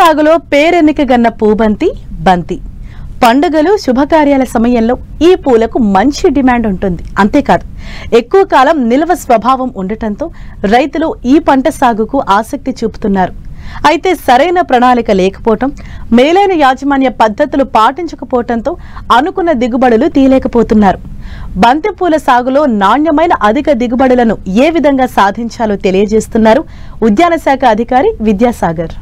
సాగులో పేరెన్నికగన్న పూబంతి బంతి. పండుగలు శుభకార్యాల సమయంలో ఈ పూలకు మంచి డిమాండ్ ఉంటుంది. అంతేకాదు ఎక్కువ కాలం నిల్వ స్వభావం ఉండటంతో రైతులు ఈ పంట సాగుకు ఆసక్తి చూపుతున్నారు. అయితే సరైన ప్రణాళిక లేకపోవటం, మేలైన యాజమాన్య పద్ధతులు పాటించకపోవటంతో అనుకున్న దిగుబడులు తీయలేకపోతున్నారు. బంతి పూల సాగులో నాణ్యమైన అధిక దిగుబడులను ఏ విధంగా సాధించాలో తెలియజేస్తున్నారు ఉద్యాన శాఖ అధికారి విద్యాసాగర్.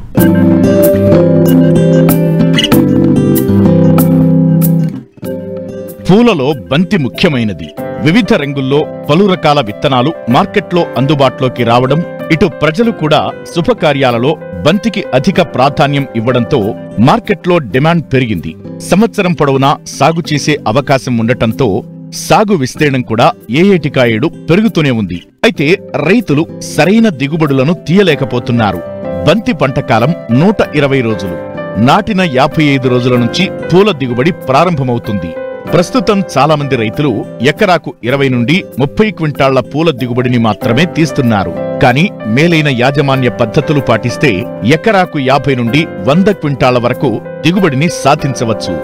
పూలలో బంతి ముఖ్యమైనది. వివిధ రంగుల్లో పలు రకాల విత్తనాలు మార్కెట్లో అందుబాటులోకి రావడం, ఇటు ప్రజలు కూడా శుభకార్యాలలో బంతికి అధిక ప్రాధాన్యం ఇవ్వడంతో మార్కెట్లో డిమాండ్ పెరిగింది. సంవత్సరం పొడవునా సాగు చేసే అవకాశం ఉండటంతో సాగు విస్తీర్ణం కూడా ఏటికాయేడు పెరుగుతూనే ఉంది. అయితే రైతులు సరైన దిగుబడులను తీయలేకపోతున్నారు. బంతి పంటకాలం 120 రోజులు. నాటిన 55 రోజుల నుంచి పూల దిగుబడి ప్రారంభమవుతుంది. ప్రస్తుతం చాలా మంది రైతులు ఎకరాకు 20 నుండి 30 క్వింటాళ్ల పూల దిగుబడిని మాత్రమే తీస్తున్నారు. కానీ మేలైన యాజమాన్య పద్ధతులు పాటిస్తే ఎకరాకు 50 నుండి 100 క్వింటాళ్ల వరకు దిగుబడిని సాధించవచ్చు.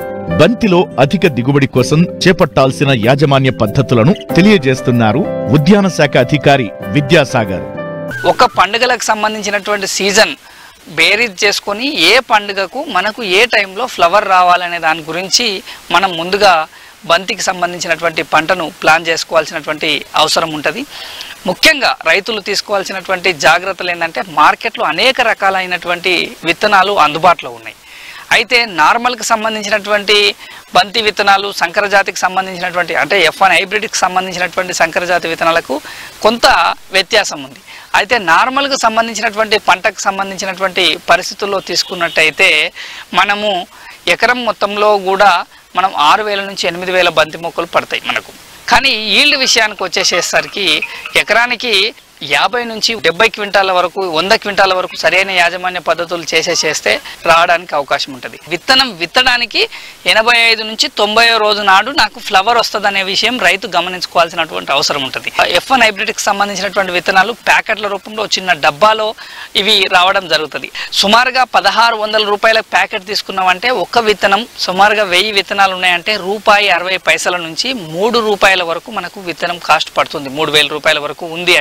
బంతిలో అధిక దిగుబడి కోసం చేపట్టాల్సిన యాజమాన్య పద్ధతులను తెలియజేస్తున్నారు ఉద్యాన శాఖ అధికారి విద్యాసాగర్. ఒక పండుగలకు సంబంధించినటువంటి సీజన్ బేరీజ్ చేసుకొని ఏ పండుగకు మనకు ఏ టైంలో ఫ్లవర్ రావాలనే దాని గురించి మనం ముందుగా బంతికి సంబంధించినటువంటి పంటను ప్లాన్ చేసుకోవాల్సినటువంటి అవసరం ఉంటుంది. ముఖ్యంగా రైతులు తీసుకోవాల్సినటువంటి జాగ్రత్తలు ఏంటంటే, మార్కెట్లో అనేక రకాలైనటువంటి విత్తనాలు అందుబాటులో ఉన్నాయి. అయితే నార్మల్కి సంబంధించినటువంటి బంతి విత్తనాలు, సంకరజాతికి సంబంధించినటువంటి అంటే F1 హైబ్రిడ్కి సంబంధించినటువంటి సంకరజాతి విత్తనాలకు కొంత వ్యత్యాసం ఉంది. అయితే నార్మల్కి సంబంధించినటువంటి పంటకు సంబంధించినటువంటి పరిస్థితుల్లో తీసుకున్నట్టయితే మనము ఎకరం మొత్తంలో కూడా మనం 6,000 నుంచి 8,000 బంతి మొక్కలు పడతాయి మనకు. కానీ ఈల్డ్ విషయానికి వచ్చేసేసరికి ఎకరానికి 50 నుంచి 70 క్వింటాల వరకు, 100 క్వింటాల వరకు సరైన యాజమాన్య పద్ధతులు చేస్తే రావడానికి అవకాశం ఉంటుంది. విత్తనం విత్తడానికి 85 నుంచి 90 రోజు నాడు నాకు ఫ్లవర్ వస్తుంది అనే విషయం రైతు గమనించుకోవాల్సినటువంటి అవసరం ఉంటుంది. F1 హైబ్రిడ్కి సంబంధించినటువంటి విత్తనాలు ప్యాకెట్ల రూపంలో చిన్న డబ్బాలో ఇవి రావడం జరుగుతుంది. సుమారుగా 1,600 రూపాయల ప్యాకెట్ తీసుకున్నామంటే ఒక్క విత్తనం సుమారుగా 1000 విత్తనాలు ఉన్నాయంటే ₹1.60 నుంచి ₹3 వరకు మనకు విత్తనం కాస్ట్ పడుతుంది. 3,000 రూపాయల వరకు ఉంది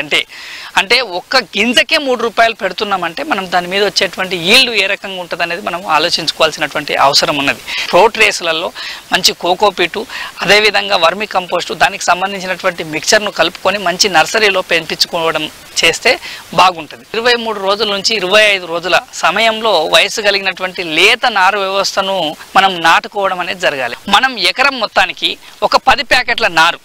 అంటే ఒక్క గింజకే ₹3 పెడుతున్నామంటే మనం దాని మీద వచ్చేటువంటి ఈల్డ్ ఏ రకంగా ఉంటుంది అనేది మనం ఆలోచించుకోవాల్సినటువంటి అవసరం ఉన్నది. ఫ్రూట్ రేసులలో మంచి కోకోపీటు, అదేవిధంగా వర్మి కంపోస్టు, దానికి సంబంధించినటువంటి మిక్చర్ను కలుపుకొని మంచి నర్సరీలో పెంపించుకోవడం చేస్తే బాగుంటుంది. 23 రోజుల నుంచి 25 రోజుల సమయంలో వయసు కలిగినటువంటి లేత నారు వ్యవస్థను మనం నాటుకోవడం అనేది జరగాలి. మనం ఎకరం మొత్తానికి ఒక 10 ప్యాకెట్ల నారు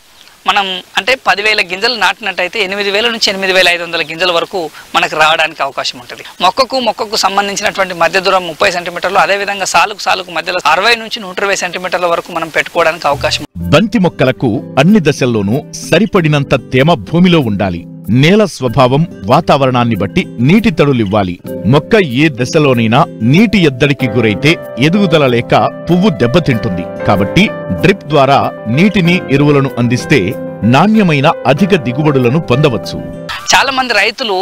మనం అంటే 10,000 గింజలు నాటినట్టయితే 8,000 నుంచి 8,500 గింజల వరకు మనకు రావడానికి అవకాశం ఉంటుంది. మొక్కకు సంబంధించినటువంటి మధ్య దూరం 30 సెంటీమీటర్లు, అదేవిధంగా సాలుకు మధ్యలో 60 నుంచి 120 సెంటీమీటర్ల వరకు మనం పెట్టుకోవడానికి అవకాశం. బంతి మొక్కలకు అన్ని దశల్లోనూ సరిపడినంత తేమ భూమిలో ఉండాలి. నేల స్వభావం, వాతావరణాన్ని బట్టి నీటి తడులివ్వాలి. మొక్క ఏ దశలోనైనా నీటి ఎద్దడికి గురైతే ఎదుగుదల లేక పువ్వు దెబ్బతింటుంది. కాబట్టి డ్రిప్ ద్వారా నీటిని, ఎరువులను అందిస్తే నాణ్యమైన అధిక దిగుబడులను పొందవచ్చు. చాలా మంది రైతులు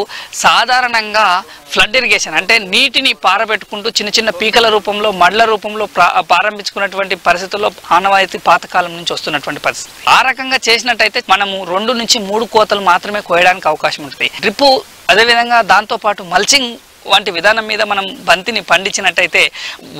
సాధారణంగా ఫ్లడ్ ఇరిగేషన్ అంటే నీటిని పారబెట్టుకుంటూ చిన్న చిన్న పీకల రూపంలో, మడ్ల రూపంలో ప్రారంభించుకున్నటువంటి పరిస్థితుల్లో ఆనవాయితీ పాతకాలం నుంచి వస్తున్నటువంటి పరిస్థితి. ఆ రకంగా చేసినట్టయితే మనము 2 నుంచి 3 కోతలు మాత్రమే కోయడానికి అవకాశం ఉంటుంది. డ్రిప్, అదేవిధంగా దాంతోపాటు మల్చింగ్ వంటి విధానం మీద మనం బంతిని పండించినట్టయితే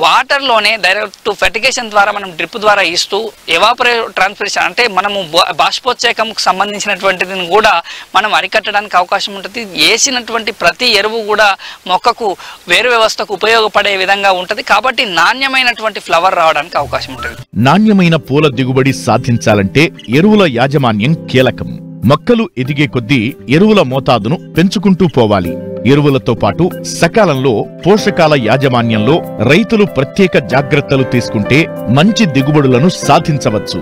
వాటర్లోనే డైరెక్ట్ ఫెర్టిగేషన్ ద్వారా మనం డ్రిప్ ద్వారా ఇస్తూ ఎవాపరేటివ్ ట్రాన్స్పిరేషన్ అంటే మనము బాష్పోత్సేకంకు సంబంధించినటువంటిది కూడా మనం అరికట్టడానికి అవకాశం ఉంటుంది. వేసినటువంటి ప్రతి ఎరువు కూడా మొక్కకు వేరు వ్యవస్థకు ఉపయోగపడే విధంగా ఉంటుంది. కాబట్టి నాణ్యమైనటువంటి ఫ్లవర్ రావడానికి అవకాశం ఉంటుంది. నాణ్యమైన పూల దిగుబడి సాధించాలంటే ఎరువుల యాజమాన్యం కీలకం. మొక్కలు ఎదిగే కొద్దీ ఎరువుల మోతాదును పెంచుకుంటూ పోవాలి. ఎరువులతో పాటు సకాలంలో పోషకాల యాజమాన్యంలో రైతులు ప్రత్యేక జాగ్రత్తలు తీసుకుంటే మంచి దిగుబడులను సాధించవచ్చు.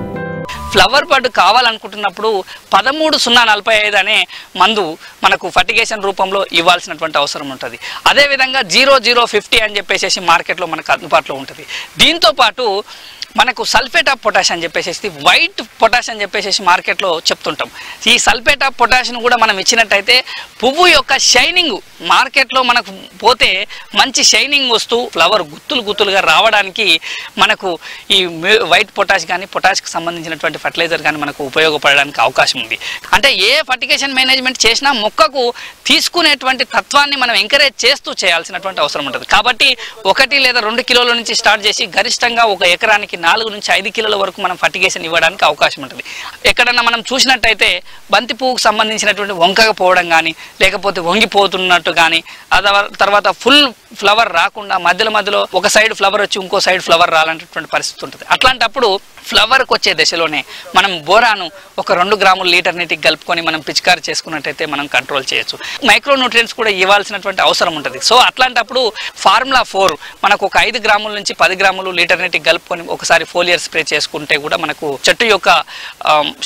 ఫ్లవర్ బడ్ కావాలనుకుంటున్నప్పుడు 13-045 అనే మందు మనకు ఫర్టిగేషన్ రూపంలో ఇవ్వాల్సినటువంటి అవసరం ఉంటుంది. అదేవిధంగా 0050 అని చెప్పేసి మార్కెట్లో మనకు అందుబాటులో ఉంటుంది. దీంతో పాటు మనకు సల్ఫేట్ ఆఫ్ పొటాష్ అని చెప్పేసి వైట్ పొటాష్ అని చెప్పేసి మార్కెట్లో చెప్తుంటాం. ఈ సల్ఫేట్ ఆఫ్ పొటాష్ను కూడా మనం ఇచ్చినట్టయితే పువ్వు యొక్క షైనింగ్ మార్కెట్లో మనకు పోతే మంచి షైనింగ్ వస్తూ ఫ్లవర్ గుత్తులుగా రావడానికి మనకు ఈ వైట్ పొటాష్ కానీ పొటాష్కి సంబంధించినటువంటి ఫర్టిలైజర్ కానీ మనకు ఉపయోగపడడానికి అవకాశం ఉంది. అంటే ఏ ఫర్టిగేషన్ మేనేజ్మెంట్ చేసినా మొక్కకు తీసుకునేటువంటి తత్వాన్ని మనం ఎంకరేజ్ చేస్తూ చేయాల్సినటువంటి అవసరం ఉంటుంది. కాబట్టి 1 లేదా 2 కిలోల నుంచి స్టార్ట్ చేసి గరిష్టంగా ఒక ఎకరానికి 4 నుంచి 5 కిలోల వరకు మనం ఫర్టిగేషన్ ఇవ్వడానికి అవకాశం ఉంటుంది. ఎక్కడన్నా మనం చూసినట్టయితే బంతి పువ్వుకు సంబంధించినటువంటి వంకకపోవడం కానీ లేకపోతే వంగిపోతున్నట్టు కానీ తర్వాత ఫుల్ ఫ్లవర్ రాకుండా మధ్యలో ఒక సైడ్ ఫ్లవర్ వచ్చి ఇంకో సైడ్ ఫ్లవర్ రాలనేటువంటి పరిస్థితి ఉంటుంది. అట్లాంటప్పుడు ఫ్లవర్కి వచ్చే దశలోనే మనం బోరాను ఒక 2 గ్రాముల లీటర్ నీటికి కలుపుకొని మనం పిచికారి చేసుకున్నట్టయితే మనం కంట్రోల్ చేయొచ్చు. మైక్రో న్యూట్రియంట్స్ కూడా ఇవ్వాల్సినటువంటి అవసరం ఉంటుంది. సో అట్లాంటప్పుడు ఫార్ములా 4 మనకు ఒక 5 గ్రాముల నుంచి 10 గ్రాములు లీటర్ నీటికి కలుపుకొని ఒకసారి ఫోలియర్ స్ప్రే చేసుకుంటే కూడా మనకు చెట్టు యొక్క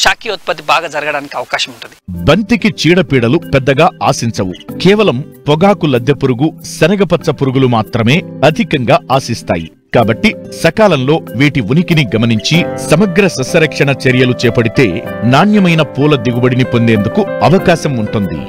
శాఖీయోత్పత్తి బాగా జరగడానికి అవకాశం ఉంటుంది. బంతికి చీడపీడలు పెద్దగా ఆశించవు. కేవలం పొగాకు లద్దె పురుగు, శనగపచ్చ పురుగులు మాత్రమే అధికంగా ఆశిస్తాయి. కాబట్టి సకాలంలో వీటి ఉనికిని గమనించి సమగ్ర సస్యరక్షణ చర్యలు చేపడితే నాణ్యమైన పూల దిగుబడిని పొందేందుకు అవకాశం ఉంటుంది.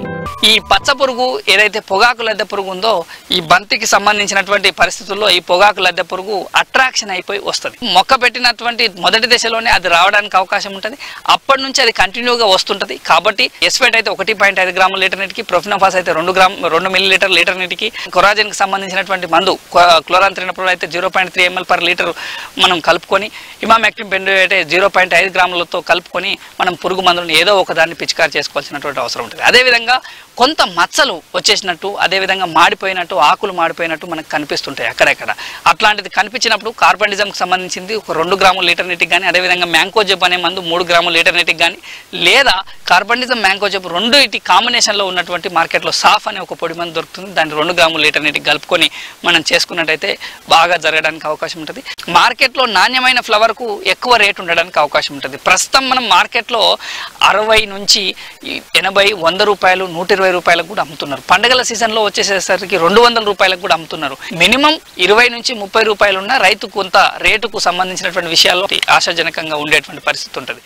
ఈ పచ్చ పురుగు ఏదైతే పొగాకు లద్దె పురుగు ఉందో ఈ బంతికి సంబంధించినటువంటి పరిస్థితుల్లో ఈ పొగాకు లద్దె పురుగు అట్రాక్షన్ అయిపోయి వస్తుంది. మొక్క పెట్టినటువంటి మొదటి దశలోనే అది రావడానికి అవకాశం ఉంటుంది. అప్పటి నుంచి అది కంటిన్యూగా వస్తుంటది. కాబట్టి ఎస్ఫేట్ అయితే 1.5 గ్రాముల లీటర్ నీటికి, ప్రొఫినోఫాస్ అయితే 2 మిల్లీలీటర్ లీటర్ నీటికి, కొరాజిన్ కి సంబంధించినటువంటి మందు క్లోరాంత్రినప్పుడు అయితే 0.3 ml per లీటర్ మనం కలుపుకొని, ఇమామెక్టిన్ బెంజోయేట్ 0.5 గ్రాములతో కలుపుకొని మనం పురుగు మందులను ఏదో ఒకదాన్ని పిచికారి చేసుకోవాల్సినటువంటి అవసరం ఉంటుంది. అదేవిధంగా కొంత మచ్చలు వచ్చేసినట్టు, అదేవిధంగా మాడిపోయినట్టు, ఆకులు మాడిపోయినట్టు మనకు కనిపిస్తుంటాయి అక్కడెక్కడ. అట్లాంటిది కనిపించినప్పుడు కార్బండిజంకి సంబంధించింది ఒక 2 గ్రాముల లీటర్ నీటికి కానీ, అదేవిధంగా మ్యాంకోజెబ్ అనే మందు 3 గ్రాముల లీటర్ నీటికి కానీ, లేదా కార్బండిజం మ్యాంకోజెబ్ రెండుటి కాంబినేషన్లో ఉన్నటువంటి మార్కెట్లో సాఫ్ అనే ఒక పొడి మందు దొరుకుతుంది. దాన్ని 2 గ్రాముల లీటర్ నీటికి కలుపుకొని మనం చేసుకున్నట్టయితే బాగా జరగడానికి అవకాశం ఉంటుంది. మార్కెట్లో నాణ్యమైన ఫ్లవర్కు ఎక్కువ రేటు ఉండడానికి అవకాశం ఉంటుంది. ప్రస్తుతం మనం మార్కెట్లో 60 నుంచి 80, 100 రూపాయలు, 120 రూపాయలకు కూడా అమ్ముతున్నారు. పండుగల సీజన్లో వచ్చేసరికి 200 రూపాయలకు కూడా అమ్ముతున్నారు. మినిమం 20 నుంచి 30 రూపాయలు ఉన్న రైతు కొంత రేటుకు సంబంధించినటువంటి విషయాల్లో ఆశాజనకంగా ఉండేటువంటి పరిస్థితి ఉంటుంది.